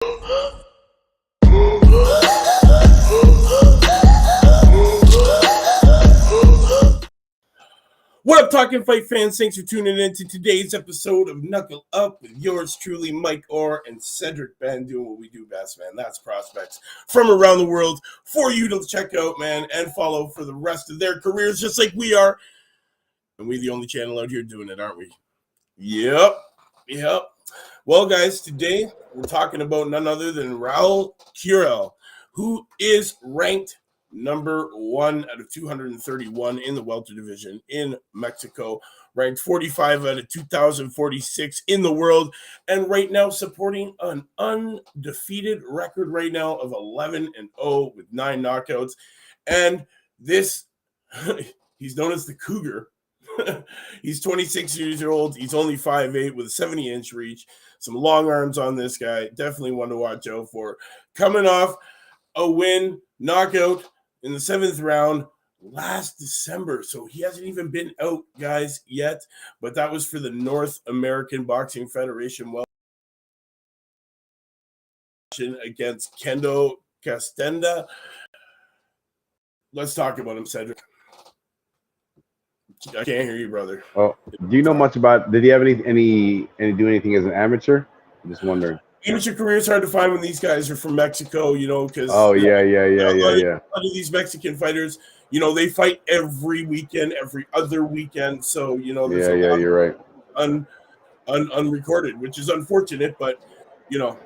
What up, Talkin Fight fans? Thanks for tuning in to today's episode of Knuckle Up with yours truly, Mike Orr and Cedric Benn, doing what we do best, man. That's prospects from around the world for you to check out, man, and follow for the rest of their careers, just like we are. And we're the only channel out here doing it, aren't we? Yep. Well, guys, today we're talking about none other than Raúl Curiel, who is ranked number 1 out of 231 in the welter division in Mexico, ranked 45 out of 2,046 in the world, and right now supporting an undefeated record right now of 11-0 with 9 knockouts. And this, he's known as the Cougar. He's 26 years old. He's only 5'8" with a 70-inch reach. Some long arms on this guy. Definitely one to watch out for. Coming off a win, knockout in the 7th round last December. So he hasn't even been out, guys, yet. But that was for the North American Boxing Federation against Kendo Castenda. Let's talk about him, Cedric. I can't hear you, brother. Oh, do you know much about? Did he have any do anything as an amateur? I'm just wondering. Amateur career is hard to find when these guys are from Mexico, you know, because a lot of these Mexican fighters, you know, they fight every weekend, every other weekend. So, you know, there's a lot you're right. Unrecorded, which is unfortunate, but you know,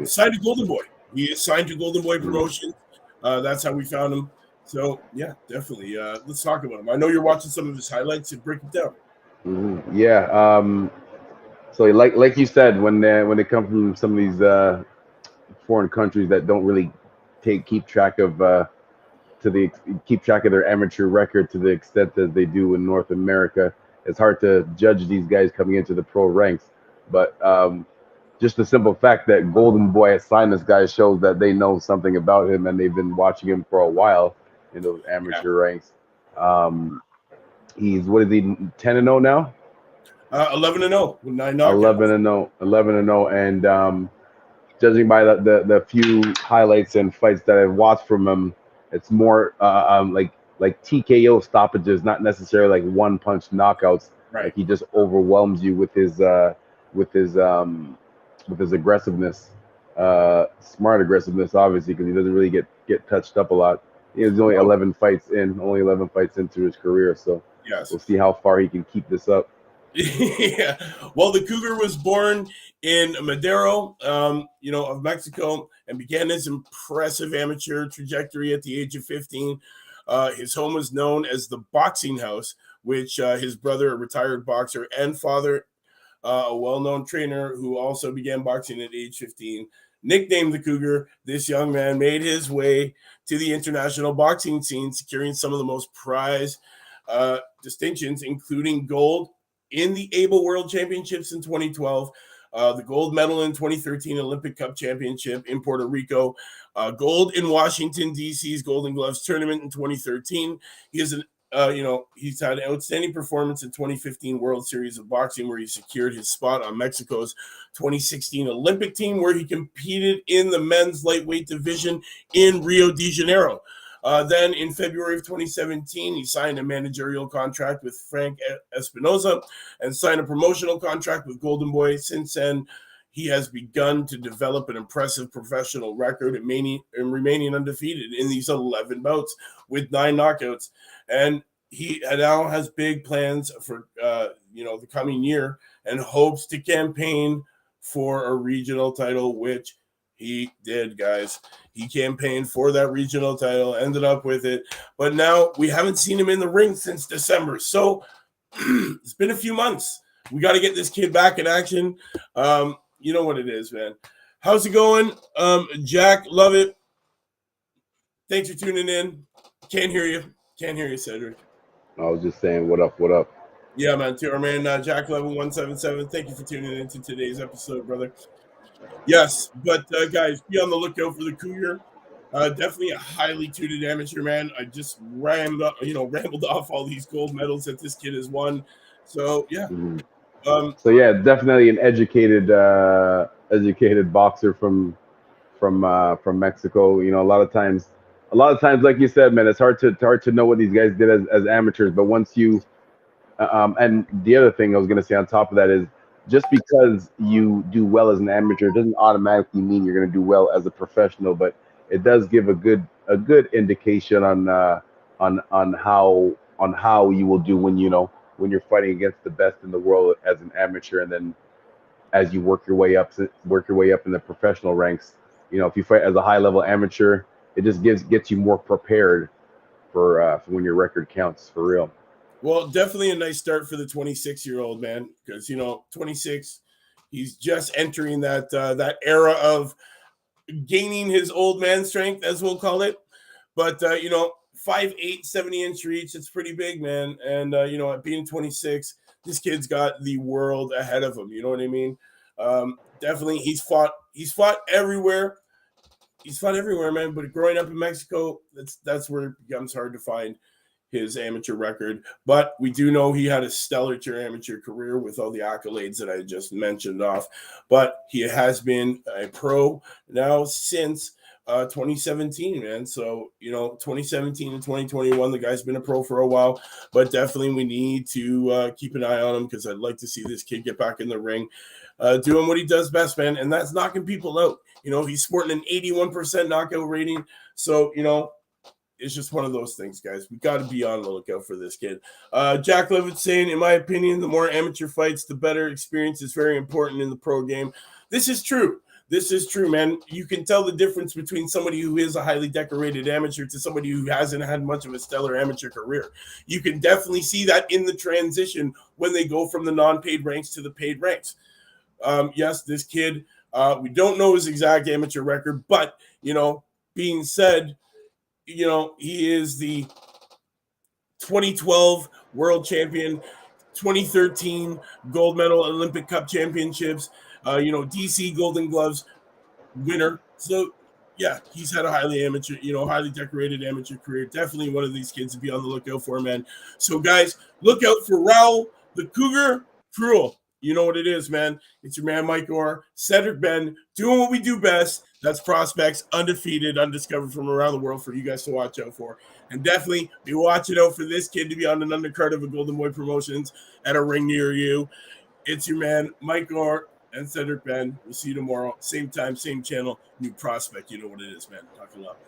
signed to Golden Boy. He is signed to Golden Boy Promotions. That's how we found him. So yeah, definitely. Let's talk about him. I know you're watching some of his highlights and break it down. Mm-hmm. Yeah. So like you said, when they come from some of these foreign countries that don't really keep track of their amateur record to the extent that they do in North America, it's hard to judge these guys coming into the pro ranks. But just the simple fact that Golden Boy has signed this guy shows that they know something about him and they've been watching him for a while in those amateur ranks. He's 10-0 now? 11-0 with 9 knockouts. 11-0, and judging by the few highlights and fights that I've watched from him, it's more like TKO stoppages, not necessarily like one-punch knockouts. Right. Like he just overwhelms you with his aggressiveness, smart aggressiveness, obviously, because he doesn't really get touched up a lot. He's only 11 fights into his career, so yes, we'll see how far he can keep this up. Yeah. Well, the Cougar was born in Madero, of Mexico, and began his impressive amateur trajectory at the age of 15. His home was known as the Boxing House, which his brother, a retired boxer, and father, a well-known trainer who also began boxing at age 15, nicknamed the Cougar. This young man made his way to the international boxing scene, securing some of the most prized distinctions, including gold in the ABLE World Championships in 2012, the gold medal in 2013 Olympic Cup Championship in Puerto Rico, gold in Washington, D.C.'s Golden Gloves Tournament in 2013. He's had an outstanding performance in 2015 World Series of Boxing, where he secured his spot on Mexico's 2016 Olympic team, where he competed in the men's lightweight division in Rio de Janeiro. Then in February of 2017, he signed a managerial contract with Frank Espinoza and signed a promotional contract with Golden Boy. Since then, he has begun to develop an impressive professional record and remaining undefeated in these 11 bouts with 9 knockouts. And he now has big plans for the coming year and hopes to campaign for a regional title, which he did, guys. He campaigned for that regional title, ended up with it. But now we haven't seen him in the ring since December. So it's been a few months. We got to get this kid back in action. You know what it is, man. How's it going? Jack, love it. Thanks for tuning in. Can't hear you, Cedric. I was just saying, what up? Yeah, man. To our man, Jack Level 177. Thank you for tuning in to today's episode, brother. Yes, but guys, be on the lookout for the Cougar. Definitely a highly tutored amateur, man. I just rambled off all these gold medals that this kid has won. So yeah. So yeah, definitely an educated educated boxer from Mexico. You know, a lot of times, like you said, man, it's hard to know what these guys did as amateurs. But once you and the other thing I was gonna say on top of that is just because you do well as an amateur doesn't automatically mean you're gonna do well as a professional. But it does give a good indication on how you will do when when you're fighting against the best in the world as an amateur, and then as you work your way up in the professional ranks. You know, if you fight as a high level amateur, it just gets you more prepared for when your record counts for real. Well, definitely a nice start for the 26-year-old man, because 26, he's just entering that era of gaining his old man strength, as we'll call it. But 5'8", 70-inch reach, it's pretty big, man. And at being 26, this kid's got the world ahead of him. You know what I mean? Definitely, he's fought everywhere. He's fought everywhere, man. But growing up in Mexico, that's where it becomes hard to find his amateur record. But we do know he had a stellar amateur career with all the accolades that I just mentioned off. But he has been a pro now since 2017, man. So 2017 and 2021, the guy's been a pro for a while. But definitely we need to keep an eye on him, because I'd like to see this kid get back in the ring, doing what he does best, man, and that's knocking people out. He's sporting an 81% knockout rating. So it's just one of those things, guys. We got to be on the lookout for this kid. Jack Levitt saying, in my opinion, the more amateur fights, the better experience is very important in the pro game. This is true. This is true, man. You can tell the difference between somebody who is a highly decorated amateur to somebody who hasn't had much of a stellar amateur career. You can definitely see that in the transition when they go from the non-paid ranks to the paid ranks. Yes, this kid, we don't know his exact amateur record, but, being said, he is the 2012 world champion, 2013 gold medal Olympic Cup championships, DC Golden Gloves winner. So, yeah, he's had a highly decorated amateur career. Definitely one of these kids to be on the lookout for, man. So, guys, look out for Raul, the Cougar Cruel. You know what it is, man. It's your man, Mike Orr, Cedric, Benn, doing what we do best. That's prospects, undefeated, undiscovered from around the world for you guys to watch out for. And definitely be watching out for this kid to be on an undercard of a Golden Boy Promotions at a ring near you. It's your man, Mike Orr and Cedric, Benn. We'll see you tomorrow. Same time, same channel, new prospect. You know what it is, man. Talking up.